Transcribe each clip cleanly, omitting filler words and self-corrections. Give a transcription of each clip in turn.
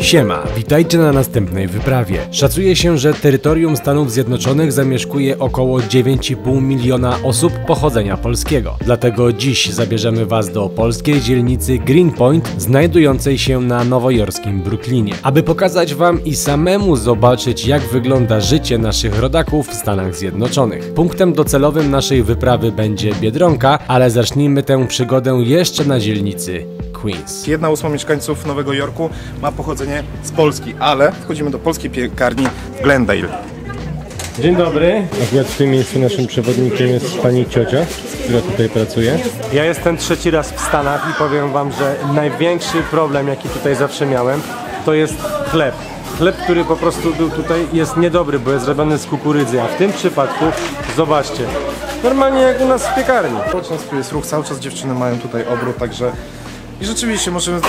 Siema, witajcie na następnej wyprawie. Szacuje się, że terytorium Stanów Zjednoczonych zamieszkuje około 9,5 miliona osób pochodzenia polskiego. Dlatego dziś zabierzemy Was do polskiej dzielnicy Greenpoint, znajdującej się na nowojorskim Brooklynie, aby pokazać Wam i samemu zobaczyć, jak wygląda życie naszych rodaków w Stanach Zjednoczonych. Punktem docelowym naszej wyprawy będzie Biedronka, ale zacznijmy tę przygodę jeszcze na dzielnicy Queens. 1/8 mieszkańców Nowego Jorku ma pochodzenie z Polski, ale wchodzimy do polskiej piekarni w Glendale. Dzień dobry. Akurat w tym miejscu naszym przewodnikiem jest pani ciocia, która tutaj pracuje. Ja jestem trzeci raz w Stanach i powiem Wam, że największy problem, jaki tutaj zawsze miałem, to jest chleb. Chleb, który po prostu był tutaj, jest niedobry, bo jest zrobiony z kukurydzy, a w tym przypadku, zobaczcie, normalnie jak u nas w piekarni. Cały czas tu jest ruch, cały czas dziewczyny mają tutaj obrót, także i rzeczywiście możemy to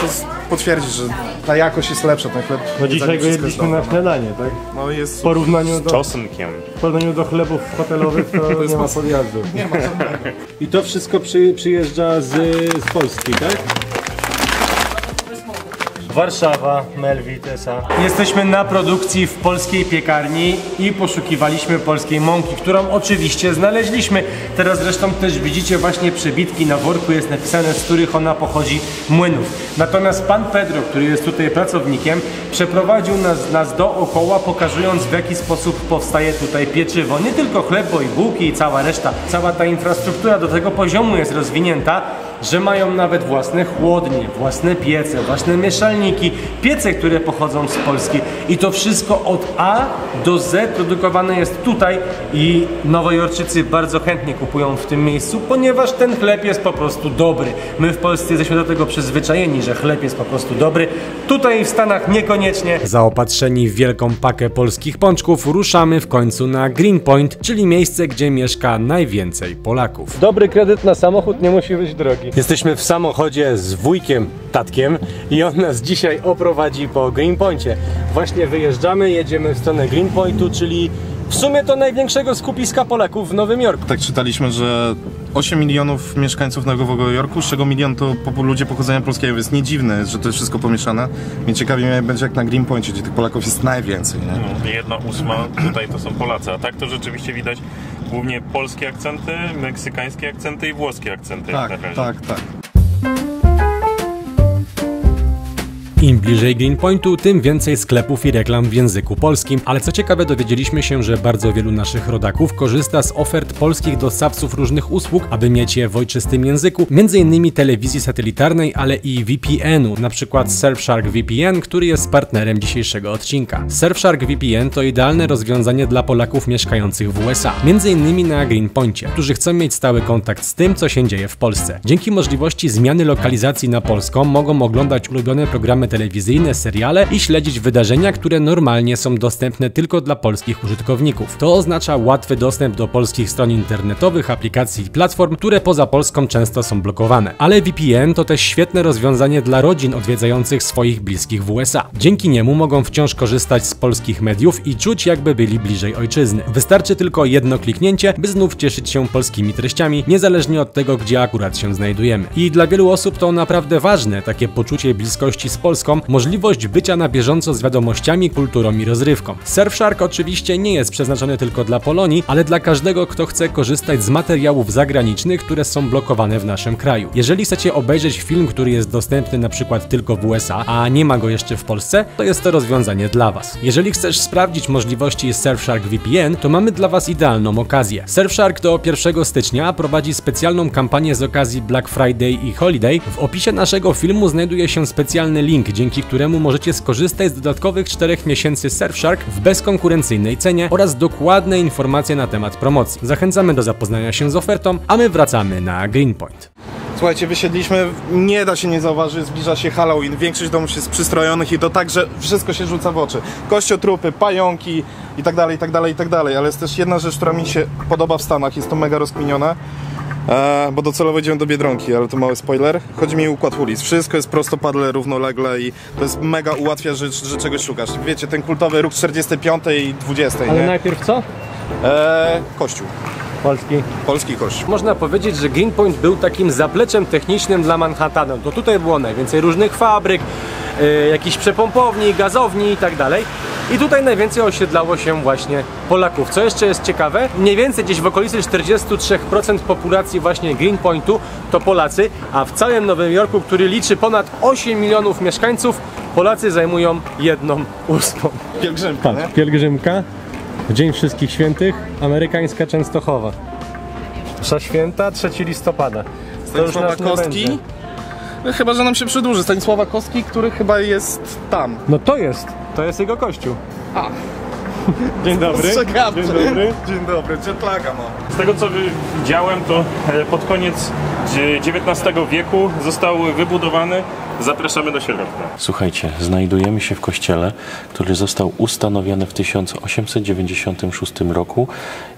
potwierdzić, że ta jakość jest lepsza, ten chleb. No dzisiaj go jedliśmy na śniadanie, tak? No jest w porównaniu do czosnkiem. W porównaniu do chlebów hotelowych to nie ma podjazdu. Nie ma żadnego. I to wszystko przyjeżdża z Polski, tak? Warszawa, Melvit S.A. Jesteśmy na produkcji w polskiej piekarni i poszukiwaliśmy polskiej mąki, którą oczywiście znaleźliśmy. Teraz zresztą też widzicie właśnie przebitki na worku, jest napisane, z których ona pochodzi młynów. Natomiast pan Pedro, który jest tutaj pracownikiem, przeprowadził nas dookoła, pokazując, w jaki sposób powstaje tutaj pieczywo. Nie tylko chleb, bo i bułki i cała reszta. Cała ta infrastruktura do tego poziomu jest rozwinięta, że mają nawet własne chłodnie, własne piece, własne mieszalniki, piece, które pochodzą z Polski i to wszystko od A do Z produkowane jest tutaj i Nowojorczycy bardzo chętnie kupują w tym miejscu, ponieważ ten chleb jest po prostu dobry. My w Polsce jesteśmy do tego przyzwyczajeni, że chleb jest po prostu dobry. Tutaj w Stanach niekoniecznie. Zaopatrzeni w wielką pakę polskich pączków ruszamy w końcu na Greenpoint, czyli miejsce, gdzie mieszka najwięcej Polaków. Dobry kredyt na samochód nie musi być drogi. Jesteśmy w samochodzie z wujkiem, tatkiem i on nas dzisiaj oprowadzi po Greenpoincie. Właśnie wyjeżdżamy, jedziemy w stronę Greenpointu, czyli w sumie to największego skupiska Polaków w Nowym Jorku. Tak czytaliśmy, że 8 milionów mieszkańców Nowego Jorku, z czego 1 milion to ludzie pochodzenia polskiego, więc nie dziwne, że to jest wszystko pomieszane. Więc ciekawie mnie będzie jak na Greenpoincie, gdzie tych Polaków jest najwięcej. Nie? 1/8 tutaj to są Polacy, a tak to rzeczywiście widać głównie polskie akcenty, meksykańskie akcenty i włoskie akcenty. Tak. Im bliżej Greenpointu, tym więcej sklepów i reklam w języku polskim, ale co ciekawe dowiedzieliśmy się, że bardzo wielu naszych rodaków korzysta z ofert polskich dostawców różnych usług, aby mieć je w ojczystym języku, m.in. telewizji satelitarnej, ale i VPN-u, na przykład Surfshark VPN, który jest partnerem dzisiejszego odcinka. Surfshark VPN to idealne rozwiązanie dla Polaków mieszkających w USA, m.in. na Greenpoincie, którzy chcą mieć stały kontakt z tym, co się dzieje w Polsce. Dzięki możliwości zmiany lokalizacji na polską mogą oglądać ulubione programy telewizyjne, seriale i śledzić wydarzenia, które normalnie są dostępne tylko dla polskich użytkowników. To oznacza łatwy dostęp do polskich stron internetowych, aplikacji i platform, które poza Polską często są blokowane. Ale VPN to też świetne rozwiązanie dla rodzin odwiedzających swoich bliskich w USA. Dzięki niemu mogą wciąż korzystać z polskich mediów i czuć, jakby byli bliżej ojczyzny. Wystarczy tylko jedno kliknięcie, by znów cieszyć się polskimi treściami, niezależnie od tego, gdzie akurat się znajdujemy. I dla wielu osób to naprawdę ważne, takie poczucie bliskości z Polską, możliwość bycia na bieżąco z wiadomościami, kulturą i rozrywką. Surfshark oczywiście nie jest przeznaczony tylko dla Polonii, ale dla każdego, kto chce korzystać z materiałów zagranicznych, które są blokowane w naszym kraju. Jeżeli chcecie obejrzeć film, który jest dostępny na przykład tylko w USA, a nie ma go jeszcze w Polsce, to jest to rozwiązanie dla Was. Jeżeli chcesz sprawdzić możliwości Surfshark VPN, to mamy dla Was idealną okazję. Surfshark do 1 stycznia prowadzi specjalną kampanię z okazji Black Friday i Holiday. W opisie naszego filmu znajduje się specjalny link, dzięki któremu możecie skorzystać z dodatkowych 4 miesięcy Surfshark w bezkonkurencyjnej cenie oraz dokładne informacje na temat promocji. Zachęcamy do zapoznania się z ofertą, a my wracamy na Greenpoint. Słuchajcie, wysiedliśmy, nie da się nie zauważyć, zbliża się Halloween, większość domów jest przystrojonych i to tak, że wszystko się rzuca w oczy. Kościotrupy, pająki i tak dalej, ale jest też jedna rzecz, która mi się podoba w Stanach, jest to mega rozkminione. Bo docelowo idziemy do Biedronki, ale to mały spoiler. Chodzi mi o układ ulic. Wszystko jest prostopadle, równolegle i to jest mega ułatwia, że czegoś szukasz. Wiecie, ten kultowy ruch 45 i 20. Ale nie? najpierw co? Kościół. Polski. Polski kościół. Można powiedzieć, że Greenpoint był takim zapleczem technicznym dla Manhattanu. To tutaj było najwięcej różnych fabryk, jakichś przepompowni, gazowni i tak dalej. I tutaj najwięcej osiedlało się właśnie Polaków. Co jeszcze jest ciekawe, mniej więcej gdzieś w okolicy 43% populacji właśnie Greenpointu to Polacy, a w całym Nowym Jorku, który liczy ponad 8 milionów mieszkańców, Polacy zajmują 1/8. Pielgrzymka, nie? Pielgrzymka, Dzień Wszystkich Świętych, amerykańska Częstochowa. Msza Święta, 3 listopada. Stanisława Kostki. Chyba, że nam się przedłuży. Stanisława Kostki, który chyba jest tam. No to jest jego kościół. A. Dzień dobry. Strzegawczy. Dzień dobry. Dzień dobry, jetlaga mam. Z tego co widziałem, to pod koniec XIX wieku został wybudowany. Zapraszamy do środka. Słuchajcie, znajdujemy się w kościele, który został ustanowiony w 1896 roku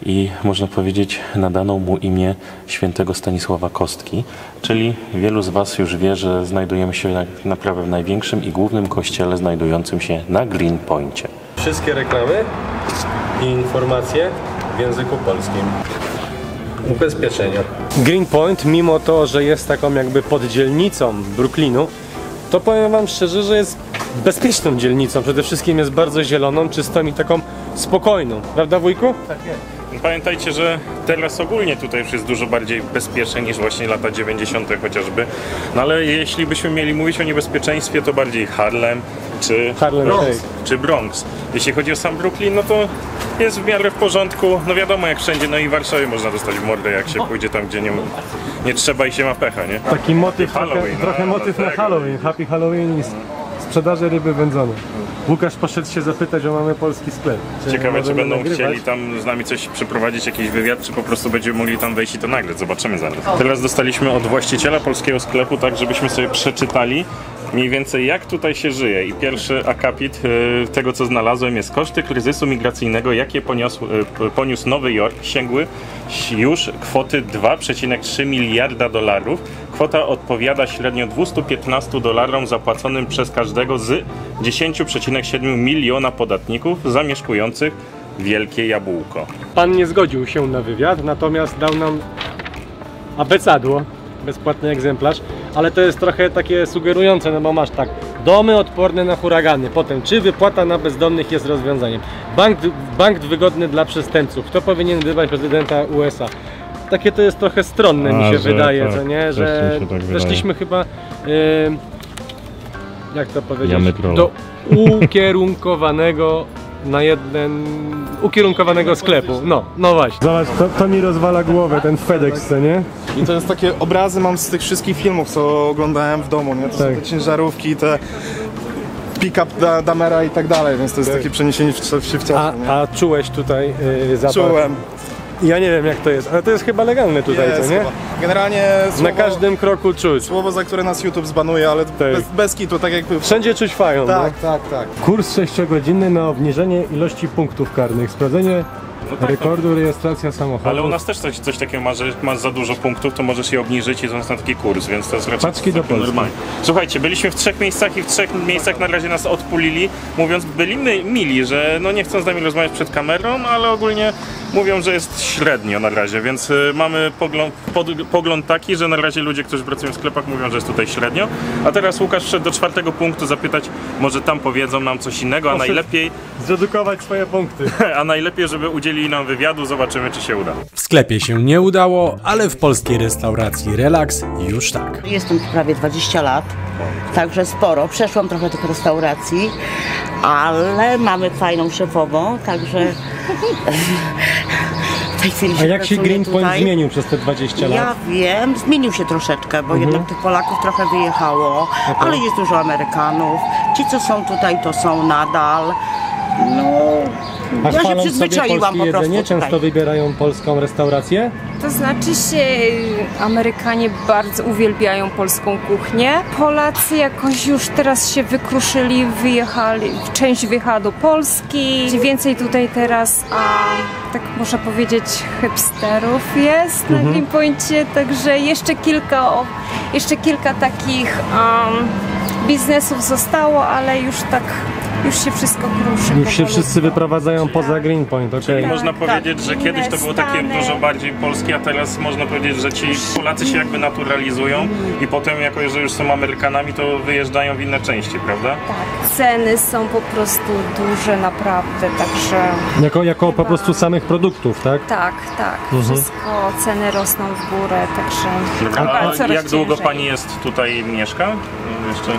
i można powiedzieć nadano mu imię świętego Stanisława Kostki, czyli wielu z Was już wie, że znajdujemy się naprawdę w największym i głównym kościele znajdującym się na Greenpoincie. Wszystkie reklamy i informacje w języku polskim. Ubezpieczenia. Greenpoint, mimo to, że jest taką jakby poddzielnicą Brooklynu, to powiem Wam szczerze, że jest bezpieczną dzielnicą. Przede wszystkim jest bardzo zieloną, czystą i taką spokojną. Prawda, wujku? Tak jest. Pamiętajcie, że teraz ogólnie tutaj już jest dużo bardziej bezpiecznie niż właśnie lata 90. chociażby. No ale jeśli byśmy mieli mówić o niebezpieczeństwie, to bardziej Harlem czy Bronx. Jeśli chodzi o sam Brooklyn, no to jest w miarę w porządku. No wiadomo, jak wszędzie, no i w Warszawie można dostać w mordę, jak się pójdzie tam, gdzie nie trzeba i się ma pecha, nie? Taki motyw, trochę no, motyw no na tego. Halloween. Happy Halloween i sprzedaży ryby wędzonej. Łukasz poszedł się zapytać, o mamy polski sklep. Ciekawe, czy będą nagrywać? chcieli tam z nami coś przeprowadzić, jakiś wywiad, czy po prostu będziemy mogli tam wejść i to nagrać. Zobaczymy zaraz. Teraz dostaliśmy od właściciela polskiego sklepu, tak żebyśmy sobie przeczytali mniej więcej jak tutaj się żyje. I pierwszy akapit tego, co znalazłem, jest: koszty kryzysu migracyjnego, jakie poniósł Nowy Jork, sięgły już kwoty $2,3 miliarda. Kwota odpowiada średnio $215 zapłaconym przez każdego z 10,7 miliona podatników zamieszkujących Wielkie Jabłko. Pan nie zgodził się na wywiad, natomiast dał nam abecadło, bezpłatny egzemplarz, ale to jest trochę takie sugerujące, no bo masz tak: domy odporne na huragany, potem czy wypłata na bezdomnych jest rozwiązaniem, bank wygodny dla przestępców, kto powinien wybrać prezydenta USA. Takie to jest trochę stronne, mi się wydaje, tak, co nie, że weszliśmy chyba, jak to powiedzieć, do ukierunkowanego sklepu. No właśnie. Zobacz, to mi rozwala głowę, ten FedEx, co nie? I to jest takie obrazy mam z tych wszystkich filmów, co oglądałem w domu, nie? To są te ciężarówki, te pick-up Damera i tak dalej, więc to jest takie przeniesienie w czas. A czułeś tutaj zapach? Czułem. Ja nie wiem, jak to jest, ale to jest chyba legalne tutaj, Jest, co nie? chyba. Generalnie Na każdym kroku czuć. słowo, za które nas YouTube zbanuje, ale bez kitu, tak jakby... Wszędzie czuć fają. Tak, no. tak. Kurs 6-godzinny na obniżenie ilości punktów karnych. Sprawdzenie rekordu, rejestracja samochodu. Ale u nas też coś takiego ma, że jak masz za dużo punktów, to możesz je obniżyć i to jest na taki kurs, więc to jest raczej Paczki do Polski. normalnie. Słuchajcie, byliśmy w 3 miejscach i w 3 miejscach na razie nas odpulili, mówiąc, byli mili, że no nie chcą z nami rozmawiać przed kamerą, ale ogólnie mówią, że jest średnio na razie, więc mamy pogląd taki, że na razie ludzie, którzy pracują w sklepach, mówią, że jest tutaj średnio. A teraz Łukasz wszedł do 4. punktu zapytać, może tam powiedzą nam coś innego, a najlepiej... Zredukować swoje punkty. A najlepiej, żeby udzielili nam wywiadu, zobaczymy, czy się uda. W sklepie się nie udało, ale w polskiej restauracji Relax już tak. Jestem tu prawie 20 lat, także sporo. Przeszłam trochę tych restauracji, ale mamy fajną szefową, także w tej chwili A jak się pracuję Greenpoint tutaj. zmienił przez te 20 lat? Ja wiem, zmienił się troszeczkę, bo jednak tych Polaków trochę wyjechało, ale jest dużo Amerykanów. Ci, co są tutaj, to są nadal. No, A ja się chwalą sobie przyzwyczaiłam polskie po prostu jedzenie? tutaj. Często wybierają polską restaurację? To znaczy się, Amerykanie bardzo uwielbiają polską kuchnię. Polacy jakoś już teraz się wykruszyli, wyjechali, część wyjechała do Polski. Więcej tutaj teraz, tak można powiedzieć, hipsterów jest na Green Poincie, także jeszcze kilka takich biznesów zostało, ale już się wszystko kruszy. Już się wszyscy wyprowadzają poza Green Point, okej. Czyli można powiedzieć, że kiedyś to było takie Stany. dużo bardziej polskie, a teraz można powiedzieć, że ci Polacy się jakby naturalizują i potem jako, że już są Amerykanami, to wyjeżdżają w inne części, prawda? Tak, ceny są po prostu duże naprawdę, także... Jako po prostu samych produktów, tak? Tak, wszystko, ceny rosną w górę, także... A coraz jak długo ciężej. pani jest tutaj mieszka? Jeszcze?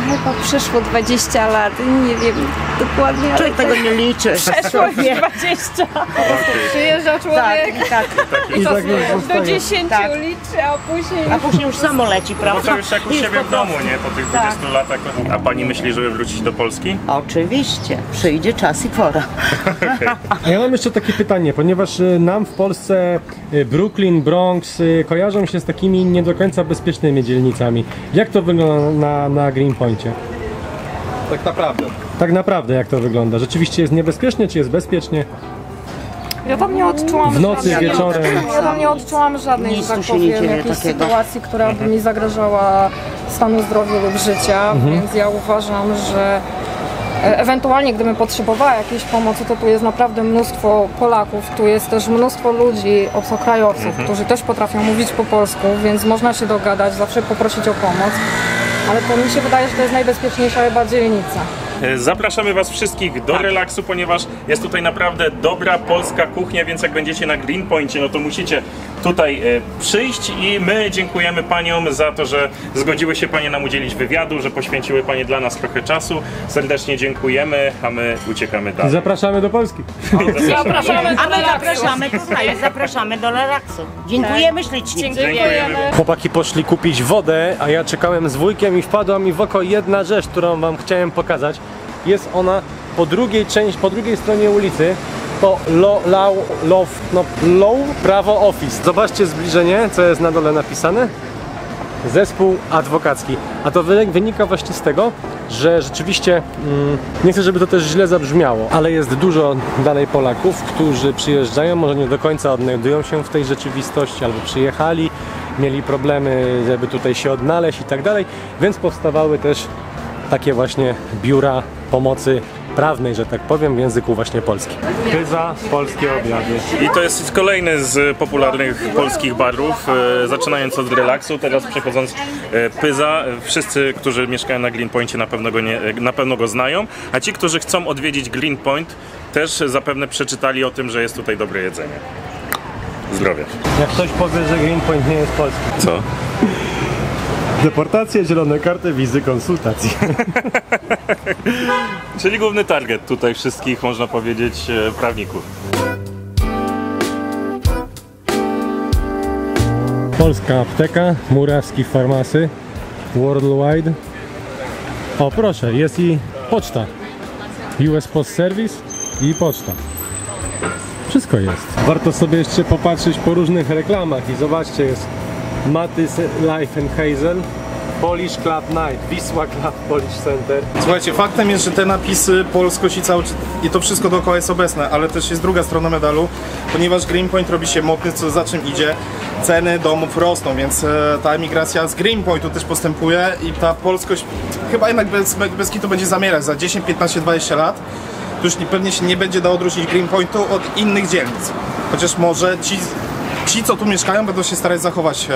Chyba przeszło 20 lat, nie wiem dokładnie, Człowiek tego nie liczy. przeszło już 20. Przyjeżdża człowiek Tak. I tak już do zostaje. 10 Tak. liczy, a później... A później już samo leci, Bo prawda? to już jak u I siebie po w domu, prostu. nie? Po tych 20 latach. A pani myśli, żeby wrócić do Polski? Oczywiście, przyjdzie czas i pora. A ja mam jeszcze takie pytanie, ponieważ nam w Polsce Brooklyn, Bronx kojarzą się z takimi nie do końca bezpiecznymi dzielnicami. Jak to wygląda na Green Poincie? Tak naprawdę. Tak naprawdę jak to wygląda? Rzeczywiście jest niebezpiecznie, czy jest bezpiecznie? Ja tam nie odczułam W nocy, żadnej, wieczorem? Ja tam nie odczułam żadnej, Nic że tu tak się nie powiem, dzieje jakiejś takiego. sytuacji, która by mi zagrażała stanu zdrowia lub życia, więc ja uważam, że ewentualnie gdybym potrzebowała jakiejś pomocy, to tu jest naprawdę mnóstwo Polaków, tu jest też mnóstwo ludzi, obcokrajowców, którzy też potrafią mówić po polsku, więc można się dogadać, zawsze poprosić o pomoc, ale to mi się wydaje, że to jest najbezpieczniejsza chyba dzielnica. Zapraszamy Was wszystkich do relaksu, ponieważ jest tutaj naprawdę dobra polska kuchnia, więc jak będziecie na Green Poincie, no to musicie tutaj przyjść i my dziękujemy Paniom za to, że zgodziły się Panie nam udzielić wywiadu, że poświęciły Panie dla nas trochę czasu. Serdecznie dziękujemy, a my uciekamy dalej. Zapraszamy do Polski. Zapraszamy do A my relaksu. zapraszamy tutaj, zapraszamy do relaksu. Dziękujemy ślicznie. Dziękujemy. Chłopaki poszli kupić wodę, a ja czekałem z wujkiem i wpadła mi w oko jedna rzecz, którą wam chciałem pokazać. Jest ona po drugiej stronie ulicy. To Low Prawo Office. Zobaczcie zbliżenie, co jest na dole napisane. Zespół adwokacki. A to wynika właśnie z tego, że rzeczywiście, nie chcę, żeby to też źle zabrzmiało, ale jest dużo dalej Polaków, którzy przyjeżdżają, może nie do końca odnajdują się w tej rzeczywistości, albo przyjechali, mieli problemy, żeby tutaj się odnaleźć i tak dalej, więc powstawały też takie właśnie biura pomocy prawnej, że tak powiem, w języku właśnie polskim. Pyza, polskie obiady. I to jest kolejny z popularnych polskich barów, zaczynając od relaksu, teraz przechodząc Pyza. Wszyscy, którzy mieszkają na Green Poincie na pewno go znają, a ci, którzy chcą odwiedzić Green Point, też zapewne przeczytali o tym, że jest tutaj dobre jedzenie. Zdrowie. Jak ktoś powie, że Green Point nie jest polski. Co? Deportacje, zielone karty, wizy, konsultacje. Czyli główny target tutaj wszystkich, można powiedzieć, prawników. Polska apteka, Murawski Farmasy, Worldwide. O proszę, jest i poczta. US Post Service i poczta. Wszystko jest. Warto sobie jeszcze popatrzeć po różnych reklamach i zobaczcie, jest Matys Life and Hazel, Polish Club Night, Wisła Club Polish Center. Słuchajcie, faktem jest, że te napisy, polskość i to wszystko dookoła jest obecne, ale też jest druga strona medalu, ponieważ Green Point robi się modny, co za czym idzie. Ceny domów rosną, więc ta emigracja z Green Pointu też postępuje i ta polskość chyba jednak bez kitu będzie zamierać za 10, 15, 20 lat. To już pewnie się nie będzie dało odróżnić Green Pointu od innych dzielnic. Chociaż może ci co tu mieszkają, będą się starać zachować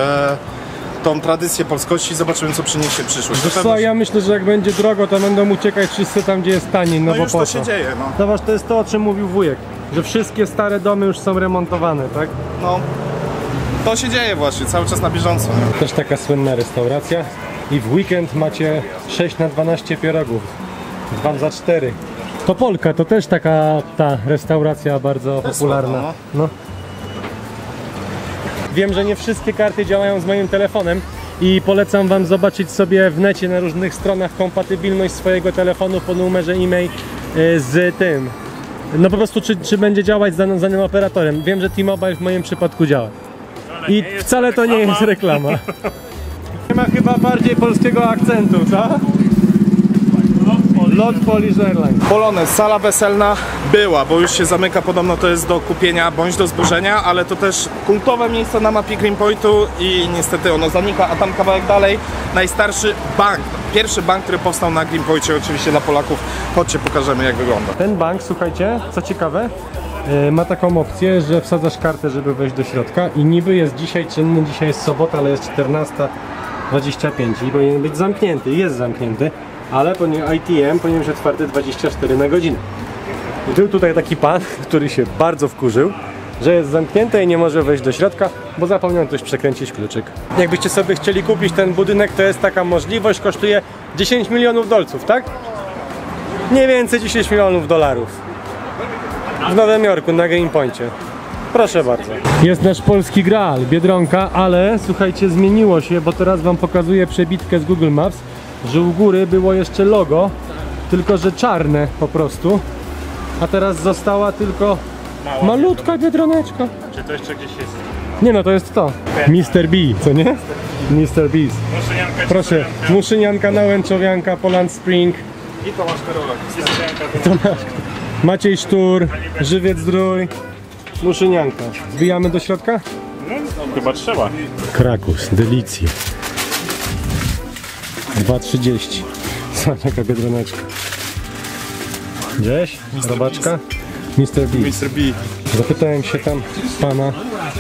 tą tradycję polskości i zobaczymy, co przyniesie przyszłość. Wiesz co, ja myślę, że jak będzie drogo, to będą uciekać wszyscy tam, gdzie jest taniej, no bo już po to co? się dzieje, no. Zobacz, to jest to, o czym mówił wujek, że wszystkie stare domy już są remontowane, tak? No. To się dzieje właśnie, cały czas na bieżąco. Nie? Też taka słynna restauracja i w weekend macie 6 na 12 pierogów, 2 za 4. To Polka, to też taka ta restauracja bardzo popularna. słabo, No. Wiem, że nie wszystkie karty działają z moim telefonem i polecam wam zobaczyć sobie w necie na różnych stronach kompatybilność swojego telefonu po numerze e-mail z tym. No po prostu czy będzie działać z danym operatorem. Wiem, że T-Mobile w moim przypadku działa. I wcale to nie jest reklama. Nie ma chyba bardziej polskiego akcentu, co? Lot Polish Airlines. Polonez, sala weselna była, bo już się zamyka, podobno to jest do kupienia bądź do zburzenia, ale to też kultowe miejsce na mapie Greenpointu i niestety ono zanika, a tam kawałek dalej najstarszy bank, pierwszy bank, który powstał na Greenpoincie, oczywiście dla Polaków. Chodźcie, pokażemy jak wygląda. Ten bank, słuchajcie, co ciekawe, ma taką opcję, że wsadzasz kartę, żeby wejść do środka i niby jest dzisiaj czynny, dzisiaj jest sobota, ale jest 14:25 i powinien być zamknięty, jest zamknięty. Ale ATM powinien być otwarty 24 na godzinę. I był tutaj taki pan, który się bardzo wkurzył, że jest zamknięte i nie może wejść do środka, bo zapomniał ktoś przekręcić kluczyk. Jakbyście sobie chcieli kupić ten budynek, to jest taka możliwość, kosztuje 10 milionów dolców, tak? Mniej więcej 10 milionów dolarów. W Nowym Jorku, na Greenpoincie. Proszę bardzo. Jest nasz polski Graal, Biedronka, ale słuchajcie, zmieniło się, bo teraz wam pokazuję przebitkę z Google Maps, że u góry było jeszcze logo, tylko że czarne po prostu, a teraz została tylko malutka biedroneczka. Czy to jeszcze gdzieś jest? Nie no, to jest to. Mr. B, co nie? Mr. Beast. Proszę, muszynianka, nałęczowianka, Poland Spring. I Tomasz Karolak. Maciej Sztur, Żywiec Zdrój, muszynianka. Wbijamy do środka? No, chyba trzeba. Krakus, delicje. 2,30. Zobacz jaka biedroneczka. Gdzieś? Robaczka? Mr. B. Mr. B. Zapytałem się tam pana,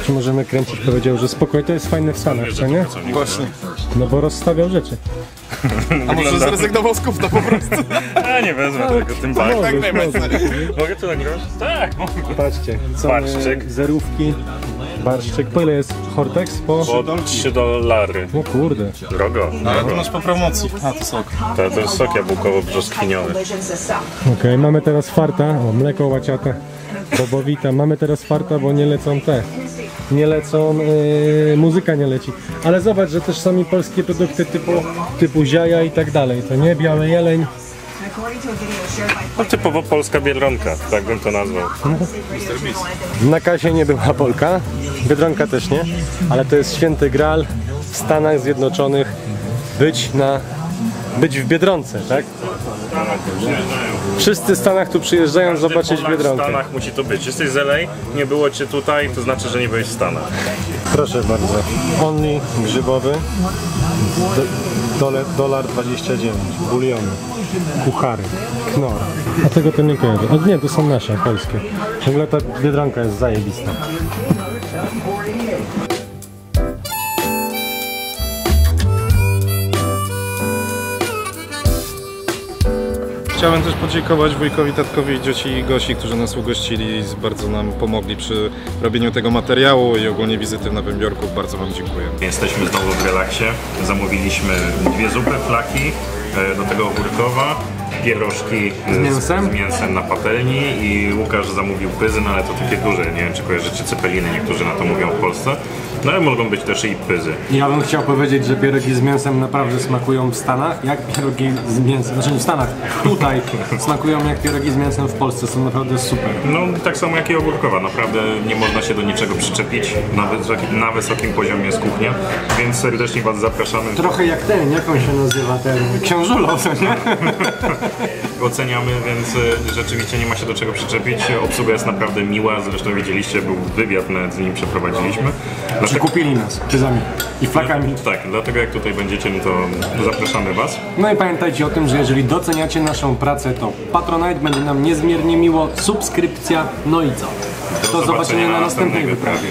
czy możemy kręcić. Powiedział, że spokojnie, to jest fajne w Stanach, co nie? Właśnie. No bo rozstawiał rzeczy. A może zrezygnował z gówna po prostu? A nie wezmę tego, tym bardziej. Tak nie wezmę. Mogę to nagrywać? Tak, mogę. Patrzcie, co Barszczyk. Zerówki. Barszczyk. Po ile jest Hortex? Po $3. O kurde. Drogo. Ale to masz po promocji. A to sok. To jest sok jabłkowo-brzoskwiniowy. Okej, mamy teraz farta. O, mleko łaciate. Bobowita. Mamy teraz farta, bo nie lecą te. Nie lecą, muzyka nie leci. Ale zobacz, że też sami polskie produkty typu ziaja i tak dalej. To nie? Biały jeleń. No, typowo polska Biedronka, tak bym to nazwał. Na kasie nie była Polka. Biedronka też nie. Ale to jest święty Graal w Stanach Zjednoczonych. Być w Biedronce, tak? Wszyscy w Stanach tu przyjeżdżają zobaczyć Biedronkę. W Stanach musi to być. Jesteś z LA, nie było cię tutaj, to znaczy, że nie byłeś w Stanach. Proszę bardzo. Only grzybowy. $1.29. Buliony. Kuchary. Knor. A tego to nie kojarzę. A nie, to są nasze, polskie. W ogóle ta Biedronka jest zajebista. Chciałem też podziękować wujkowi, tatkowi, cioci i Gosi, którzy nas ugościli i bardzo nam pomogli przy robieniu tego materiału i ogólnie wizyty w Nowym Jorku. Bardzo wam dziękuję. Jesteśmy znowu w relaksie. Zamówiliśmy 2 zupy, flaki, do tego ogórkowa, pierożki z mięsem na patelni i Łukasz zamówił pyzy, no ale to takie duże, nie wiem czy kojarzycie cepeliny, niektórzy na to mówią w Polsce. No ale mogą być też i pyzy. Ja bym chciał powiedzieć, że pierogi z mięsem naprawdę smakują w Stanach, jak pierogi z mięsem, znaczy w Stanach, tutaj smakują jak pierogi z mięsem w Polsce, są naprawdę super. No tak samo jak i ogórkowa, naprawdę nie można się do niczego przyczepić, na wysokim poziomie jest kuchnia, więc serdecznie was zapraszamy. Trochę jak ten, jak on się nazywa, ten książulo, co nie? Oceniamy, więc rzeczywiście nie ma się do czego przyczepić, obsługa jest naprawdę miła, zresztą widzieliście, był wywiad, nawet z nim przeprowadziliśmy. Kupili nas pyzami i flakami. Tak, dlatego jak tutaj będziecie, no to zapraszamy was. No i pamiętajcie o tym, że jeżeli doceniacie naszą pracę, to Patronite, będzie nam niezmiernie miło, subskrypcja, no i co? Do zobaczenia na następnej wyprawie.